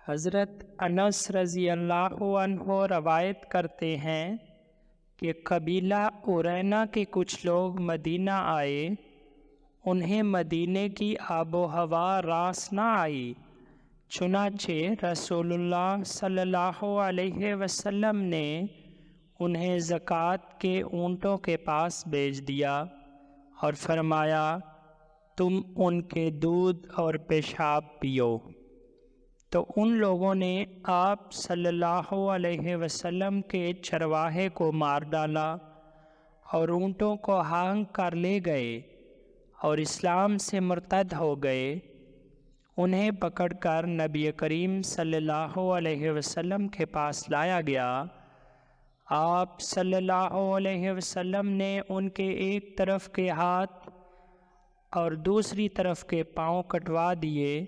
حضرت انس رضی اللہ عنہ روایت کرتے ہیں کہ قبیلہ ارینا کے کچھ لوگ مدینہ آئے، انہیں مدینے کی آب و ہوا راس نہ آئی، چنانچہ رسول اللہ صلی اللہ علیہ وسلم نے انہیں زکوٰۃ کے اونٹوں کے پاس بھیج دیا اور فرمایا تم ان کے دودھ اور پیشاب پیو۔ تو ان لوگوں نے آپ صلی اللہ علیہ وسلم کے چرواہے کو مار ڈالا اور اونٹوں کو ہانک کر لے گئے اور اسلام سے مرتد ہو گئے۔ انہیں پکڑ کر نبی کریم صلی اللہ علیہ وسلم کے پاس لایا گیا۔ آپ صلی اللہ علیہ وسلم نے ان کے ایک طرف کے ہاتھ اور دوسری طرف کے پاؤں کٹوا دیے